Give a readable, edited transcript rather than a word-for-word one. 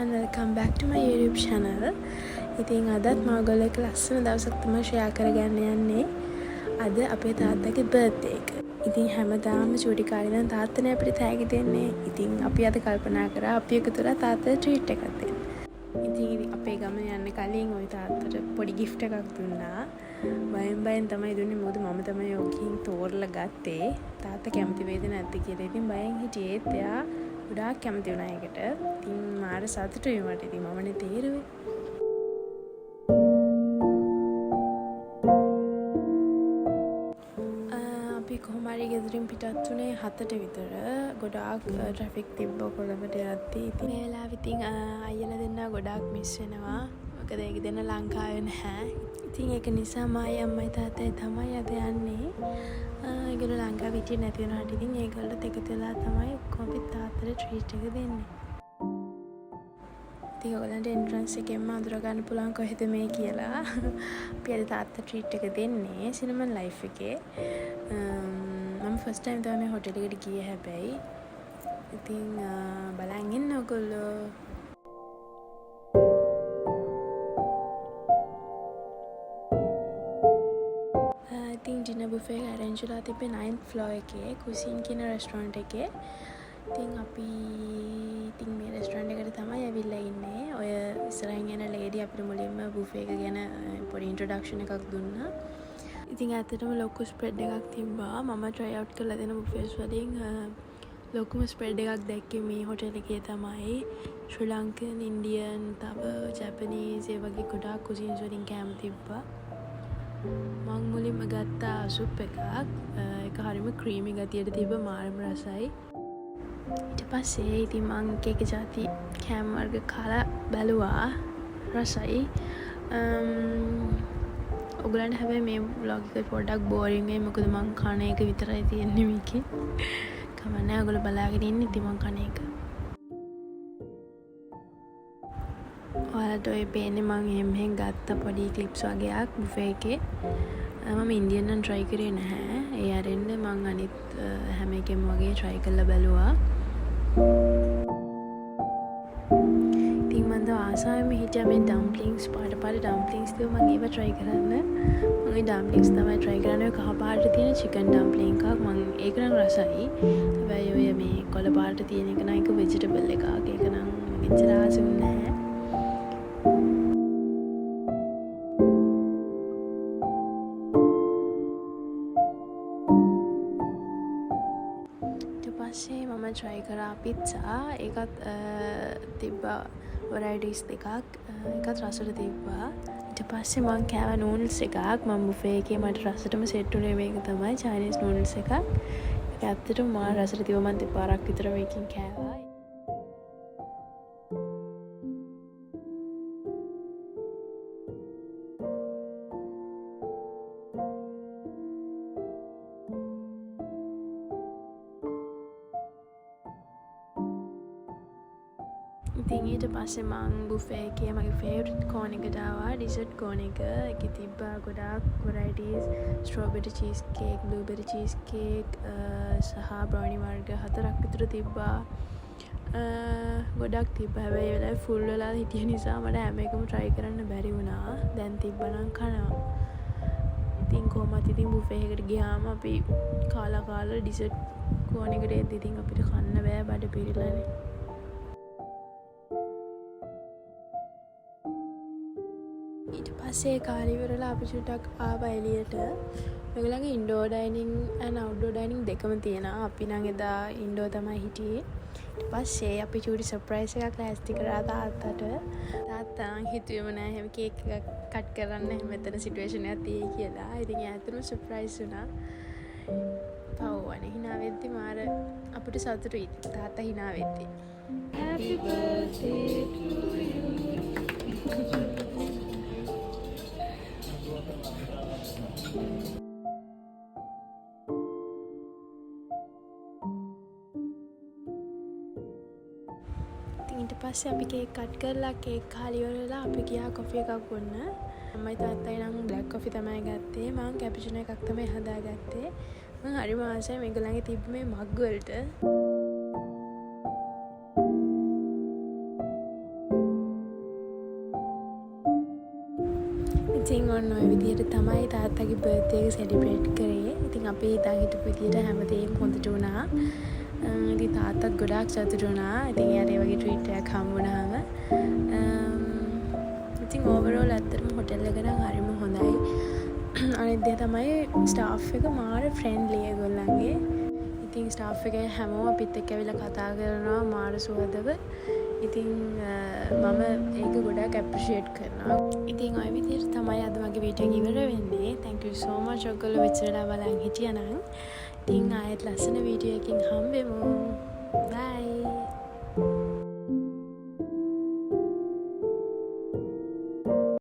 everyone, welcome back to my YouTube channel. ඉතින් අදත් මම ඔයගොල්ලෝ එක්ක ලස්සන දවසක් තමයි ෂෙයා කරගන්න යන්නේ. අද අපේ තාත්තගේ බර්ත්ඩේ එක. ඉතින් හැමදාම චූටි කාලේ ඉඳන් තාත්තනේ අපිට තෑගි දෙන්නේ. ඉතින් අපි අද කල්පනා කරා අපි එකතුලා තාත්තට ට්‍රීට් එකක් දෙන්න. ඉතින් අපේ ගමන යන්න කලින් ওই තාත්තට පොඩි gift එකක් දුන්නා. බයෙන් තමයි දුන්නේ මොකද මම තමයි ඔකින් තෝරලා ගත්තේ. තාත්තා කැමති වේද නැද්ද කියලා. ඉතින් බයෙන් හිටියේත් එයා ගොඩාක් කැමති වුණා ඒකට. ඉතින් මාර සතුටුයි මට. ඉතින් මමනේ තේරුවේ. අපි කොහොම හරි ගෙදරින් පිටත් වුණේ 7ට විතර. ගොඩාක් ට්‍රැෆික් තිබ්බ කොළඹට යද්දී. ඉතින් මේ වෙලාවෙ ඉතින් අයියලා දෙන්නා ගොඩාක් මිස් වෙනවා. මොකද ඒක දෙන්න ලංකාවේ නැහැ. ඉතින් ඒක නිසා මායි අම්මයි තාත්තයි තමයි අද යන්නේ. ඒගොල්ලෝ ලංකාවේ හිටියේ නැති වෙනාට ඉතින් ඒගොල්ලොත් එකතු වෙලා තමයි ඔක්කොම තාත්තට ට්‍රීට් එක දෙන්නේ. ඉතින් ඔයගොල්ලන්ට එන්ට්‍රන්ස් එකෙන්ම අඳුර ගන්න පුළුවන් කොහෙද මේ කියලා. අපි අද තාත්තට ට්‍රීට් එක දෙන්නේ සිනමන් ලයිෆ් එකේ. මම ෆස්ට් ටයිම් තමයි මේ හොටෙල් එකට ගියේ හැබැයි. ඉතින් බලන් ඉන්න ඔයගොල්ලෝ. ඉතින් ඩිනර් බුෆේ එක arrange වෙලා තිබ්බේ 9th floor එකේ කුසින් කියන රෙස්ටොරන්ට් එකේ. ඉතින් අපි මේ රෙස්ටොරන්ට් එකට තමයි ඇවිල්ලා ඉන්නේ. ඔය ඉස්සරහින් යන ලේඩි අපිට මුලින්ම බුෆේ එක ගැන පොඩි ඉන්ට්‍රොඩක්ෂන් එකක් දුන්නා. ඉතින් ඇත්තටම ලොකු ස්ප්‍රෙඩ් එකක් තිබ්බා. මම try out කරලා දෙන බුෆේස් වලින් ලොකුම ස්ප්‍රෙඩ් එකක් දැක්කේ මේ හොටෙල් එකේ තමයි. ශ්‍රී ලංකන්, ඉන්දියන්, තව ජැපනීස් ඒ වගේ ගොඩාක් කුසින්ස් වලින් කෑම තිබ්බා. මං මුලින්ම ගත්තා සුප් එකක්. ඒක හරිම ක්‍රීමි ගතියට තිබ්බ මාරම රසයි. ඊට පස්සේ ඉතින් මං එක જાති කෑම වර්ග කාලා බැලුවා. රසයි. ඔයගලන්ට හැබැයි මේ vlog එක පොඩ්ඩක් බෝරින් වෙයි මොකද මං කන එක විතරයි තියෙන්නේ මේකේ. කමන්නේ ඔයගොල්ලෝ බලාගෙන ඉන්න ඉතින් මං කන එක. ඔයාලට ඔය පේන්නේ මං එහෙම ගත්ත පොඩි ක්ලිප්ස් වගේක් බුෆේ එකේ. මම ඉන්දියන් නම් try කරේ නැහැ. ඒ අරින්න මං අනිත් හැම එකෙම වගේ try කරලා බැලුවා. ඉතින් මම ආසාවෙම හිටියා මේ ඩම්ප්ලින්ග්ස් පාට ඩම්ප්ලින්ග්ස් තියව මම ඒව try කරන්න. මම ඒ ඩම්ප්ලින්ග්ස් තමයි try කරන්නේ. කහ පාටට තියෙන chicken dumpling එකක්. මම ඒක නම් රසයි. හැබැයි ඔය මේ කොළ පාටට තියෙන එක නම් ඒක vegetable එකක්. ඒක නම් මෙච්චර ආසුම් නැහැ. පස්සේ මම try කරා පිට්සා. ඒකත් තිබ්බා varieties දෙකක්. ඒකත් රසට තිබ්බා. ඊට පස්සේ මම කෑවා noodles එකක්. මම බුෆේ එකේ මට රසටම සෙට් වුණේ මේක තමයි Chinese noodles එකක්. ඒක ඇත්තටම මාර රසට තිබ්බා. මම දෙපාරක් විතර මේකෙන් කෑවා. ඉතින් ඊට පස්සේ මං බුෆේ එකේ මගේ ෆේවරිට් කෝන් එකට ආවා. ඩිසර්ට් කෝන් එක. ඒකේ තිබ්බා ගොඩාක් varieties. Strawberry cheese cake, blueberry cheese cake සහ බ්‍රවුනි වර්ග 4ක් විතර තිබ්බා. ගොඩක් තිබ්බා. හැබැයි ඒ වෙලාවේ ෆුල් වෙලා හිටිය නිසා මට හැම එකම try කරන්න බැරි වුණා. දැන් තිබ්බනම් කනවා. ඉතින් කොහොමද ඉතින් බුෆේ එකට ගියාම අපි කාලා ඩිසර්ට් කෝන් එකට එද්දි ඉතින් අපිට කන්න බෑ බඩ පිරিলাනේ. ඊට පස්සේ කාලේ ඉවරලා අපි චුට්ටක් ආවා එළියට. ඔයගලගේ ඉන්ඩෝර් ඩයිනින් and අවුට්ඩෝර් ඩයිනින් දෙකම තියෙනවා. අපි නම් එදා ඉන්ඩෝර් තමයි හිටියේ. ඊට පස්සේ අපි චූටි සර්ප්‍රයිස් එකක් ලෑස්ති කරා තාත්තට. තාත්තා හිතුවේම නෑ එහෙම කේක් එකක් කට් කරන්න මෙතන සිටුේෂන් එකක් තියෙයි කියලා. ඉතින් ඇත්තටම සර්ප්‍රයිස් වුණා. පව්වනේ hina වෙද්දි මාර අපිට සතුටුයි. තාත්තා hina වෙද්දි. Happy birthday to you. ඊට පස්සේ අපි කේක් කට් කරලා කේක් කාලා ඉවරලා අපි ගියා කොෆි එකක් බොන්න. අම්මයි තාත්තයි නම් බ්ලැක් කොෆි තමයි ගත්තේ. මම කැපිචිනෝ එකක් තමයි හදාගත්තේ. මම හරිම ආසයි මේගොල්ලන්ගේ තිබ්බ මේ මග් වලට. ඉතින් ඔන්න ඔය විදිහට තමයි තාත්තගේ බර්ත්ඩේ එක සෙලිබ්‍රේට් කරේ. ඉතින් අපි හිතා හිටපු විදිහට හැමදේම හොඳට වුණා. ඉතින් තාත්තත් ගොඩාක් සතුටු වුණා. ඉතින් එයාට ඒ වගේ ට්‍රීට් එකක් හම්බුණාම ඉතින් ඕවරෝල් ඇත්තටම හොටෙල් එක නම් හරිම හොඳයි. අනිත් දේ තමයි ස්ටාෆ් එක මාර ෆ්‍රෙන්ඩ්ලි ඒගොල්ලන්ගේ. ඉතින් ස්ටාෆ් එකේ හැමෝම අපිත් එක්ක ඇවිල්ලා කතා කරනවා මාර සුවදව. ඉතින් මම ඒක ගොඩාක් ඇප්‍රීෂিয়েට් කරනවා. ඉතින් ඔය විදිහට තමයි අද මගේ වීඩියෝ එක ඉවර වෙන්නේ. thank you so much ඔයගොල්ලෝ මෙච්චරලා බලන් හිටියනම්. ඉතින් ආයෙත් ලස්සන වීඩියෝ එකකින් හම්බෙමු. bye.